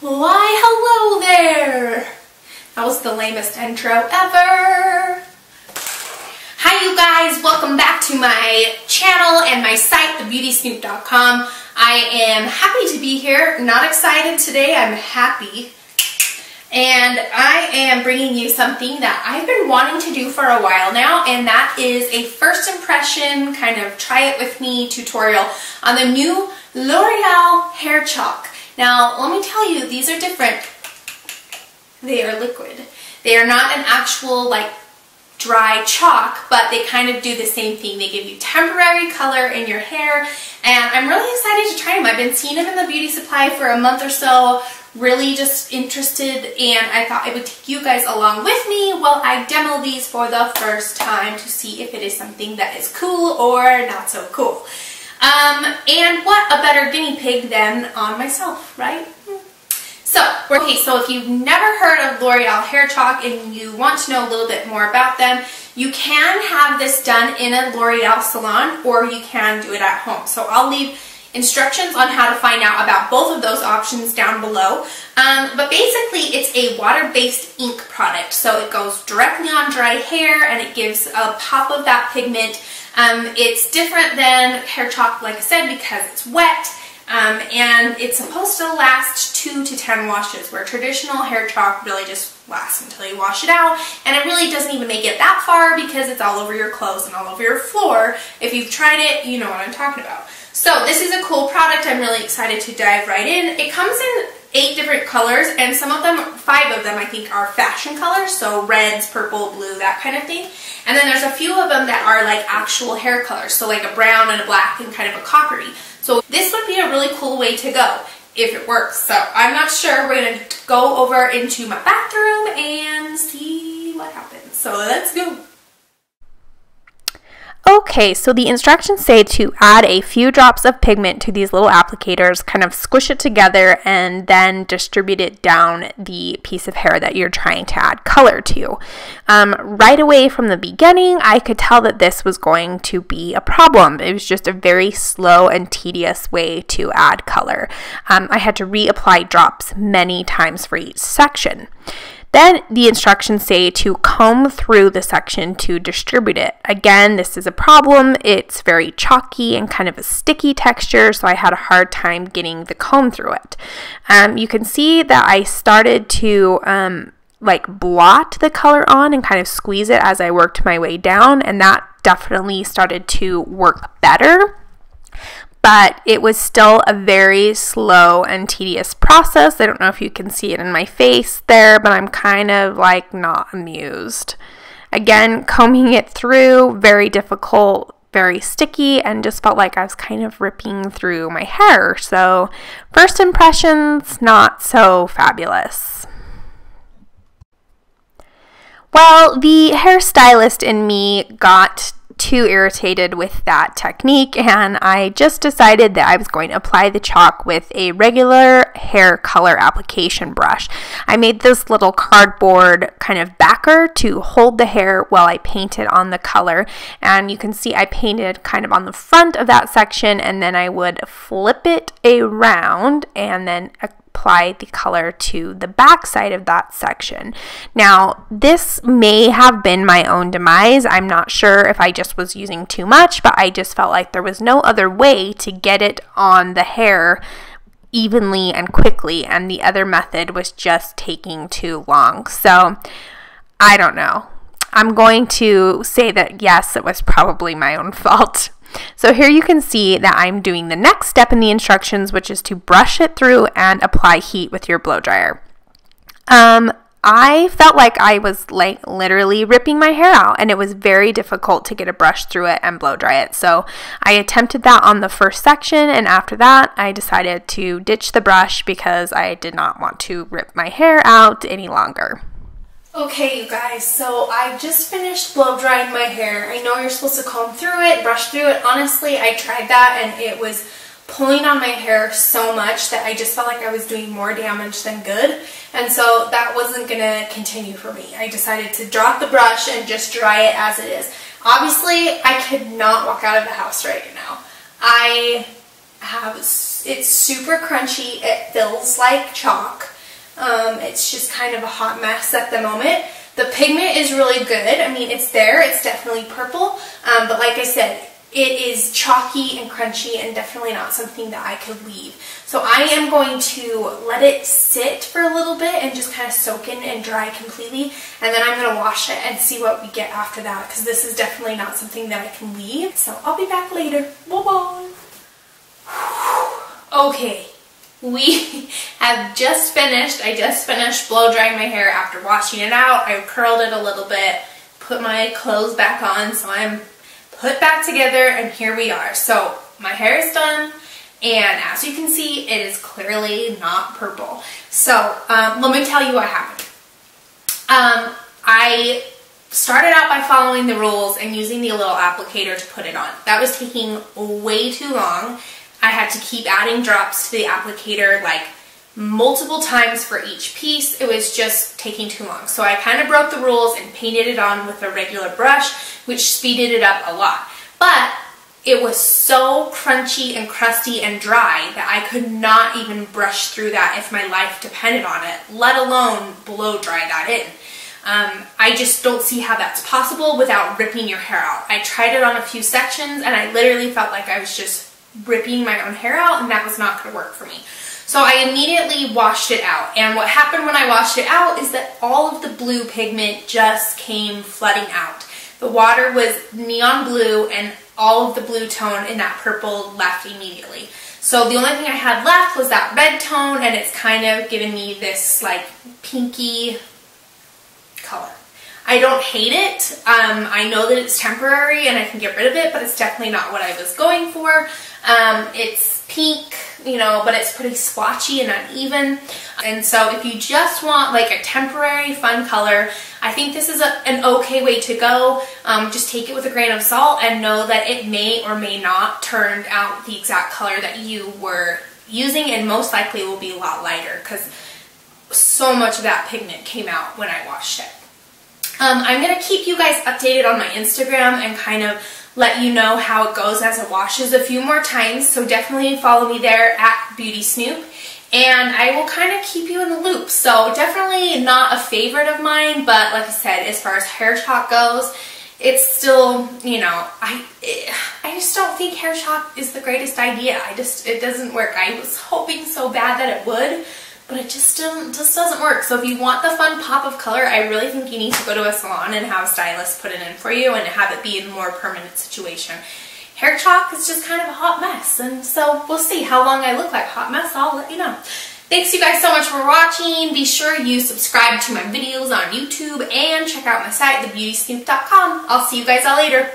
Why, hello there! That was the lamest intro ever. Hi you guys, welcome back to my channel and my site, thebeautysnoop.com. I am happy to be here, not excited today, I'm happy. And I am bringing you something that I've been wanting to do for a while now, and that is a first impression, kind of try it with me tutorial on the new L'Oreal hair chalk. Now, let me tell you, these are different. They are liquid. They are not an actual, like, dry chalk, but they kind of do the same thing. They give you temporary color in your hair, and I'm really excited to try them. I've been seeing them in the beauty supply for a month or so, really just interested, and I thought I would take you guys along with me while I demo these for the first time to see if it is something that is cool or not so cool. And what a better guinea pig than on myself, right? So if you've never heard of L'Oreal hair chalk and you want to know a little bit more about them, you can have this done in a L'Oreal salon or you can do it at home. So I'll leave instructions on how to find out about both of those options down below. But basically it's a water-based ink product. So it goes directly on dry hair and it gives a pop of that pigment. It's different than hair chalk, like I said, because it's wet. And it's supposed to last 2 to 10 washes, where traditional hair chalk really just lasts until you wash it out, and it really doesn't even make it that far because it's all over your clothes and all over your floor. If you've tried it, you know what I'm talking about. So this is a cool product. I'm really excited to dive right in. It comes in 8 different colors, and some of them, 5 of them I think, are fashion colors, so reds, purple, blue, that kind of thing. And then there's a few of them that are like actual hair colors, so like a brown and a black and kind of a coppery. So this would be a really cool way to go if it works. So I'm not sure. We're going to go over into my bathroom and see what happens. So let's go. Okay, so the instructions say to add a few drops of pigment to these little applicators, kind of squish it together, and then distribute it down the piece of hair that you're trying to add color to. Right away from the beginning, I could tell that this was going to be a problem. It was just a very slow and tedious way to add color. I had to reapply drops many times for each section. Then the instructions say to comb through the section to distribute it. Again, this is a problem. It's very chalky and kind of a sticky texture, so I had a hard time getting the comb through it. You can see that I started to like blot the color on and kind of squeeze it as I worked my way down, and that definitely started to work better. But it was still a very slow and tedious process. I don't know if you can see it in my face there, but I'm kind of like not amused. Again, combing it through, very difficult, very sticky, and just felt like I was kind of ripping through my hair. So first impressions, not so fabulous. Well, the hairstylist in me got too irritated with that technique, and I just decided that I was going to apply the chalk with a regular hair color application brush. I made this little cardboard kind of backer to hold the hair while I painted on the color, and you can see I painted kind of on the front of that section, and then I would flip it around and then apply the color to the back side of that section. Now, this may have been my own demise. I'm not sure if I just was using too much, but I just felt like there was no other way to get it on the hair evenly and quickly, and the other method was just taking too long. So, I don't know. I'm going to say that yes, it was probably my own fault. So here you can see that I'm doing the next step in the instructions, which is to brush it through and apply heat with your blow dryer. I felt like I was like literally ripping my hair out, and it was very difficult to get a brush through it and blow dry it. So I attempted that on the first section, and after that I decided to ditch the brush because I did not want to rip my hair out any longer. Okay, you guys, so I just finished blow drying my hair. I know you're supposed to comb through it, brush through it. Honestly, I tried that and it was pulling on my hair so much that I just felt like I was doing more damage than good. And so that wasn't going to continue for me. I decided to drop the brush and just dry it as it is. Obviously, I could not walk out of the house right now. I have It's super crunchy. It feels like chalk. It's just kind of a hot mess at the moment. The pigment is really good. I mean, it's there. It's definitely purple. But like I said, it is chalky and crunchy and definitely not something that I could leave. So I am going to let it sit for a little bit and just kind of soak in and dry completely. And then I'm going to wash it and see what we get after that, because this is definitely not something that I can leave. So I'll be back later. Bye-bye. Okay, we have just finished. I just finished blow drying my hair after washing it out. I curled it a little bit, put my clothes back on, so I'm put back together, and here we are. So my hair is done, and as you can see, it is clearly not purple. So let me tell you what happened. I started out by following the rules and using the little applicator to put it on. That was taking way too long. I had to keep adding drops to the applicator like multiple times for each piece. It was just taking too long. So I kind of broke the rules and painted it on with a regular brush, which speeded it up a lot. But it was so crunchy and crusty and dry that I could not even brush through that if my life depended on it, let alone blow dry that in. I just don't see how that's possible without ripping your hair out. I tried it on a few sections and I literally felt like I was just ripping my own hair out, and that was not going to work for me. So I immediately washed it out, and what happened when I washed it out is that all of the blue pigment just came flooding out. The water was neon blue, and all of the blue tone in that purple left immediately. So the only thing I had left was that red tone, and it's kind of giving me this like pinky color. I don't hate it. I know that it's temporary and I can get rid of it, but it's definitely not what I was going for. It's pink, you know, but it's pretty splotchy and uneven. And so if you just want like a temporary fun color, I think this is an okay way to go. Just take it with a grain of salt and know that it may or may not turn out the exact color that you were using, and most likely will be a lot lighter because so much of that pigment came out when I washed it. I'm going to keep you guys updated on my Instagram and kind of let you know how it goes as it washes a few more times, so definitely follow me there at Beauty Snoop, and I will kind of keep you in the loop. So definitely not a favorite of mine, but like I said, as far as hair chalk goes, it's still, you know, I just don't think hair chalk is the greatest idea. It doesn't work. I was hoping so bad that it would, but it just doesn't work. So if you want the fun pop of color, I really think you need to go to a salon and have a stylist put it in for you and have it be a more permanent situation. Hair chalk is just kind of a hot mess, and so we'll see how long I look like a hot mess. I'll let you know. Thanks you guys so much for watching. Be sure you subscribe to my videos on YouTube and check out my site, thebeautysnoop.com. I'll see you guys all later.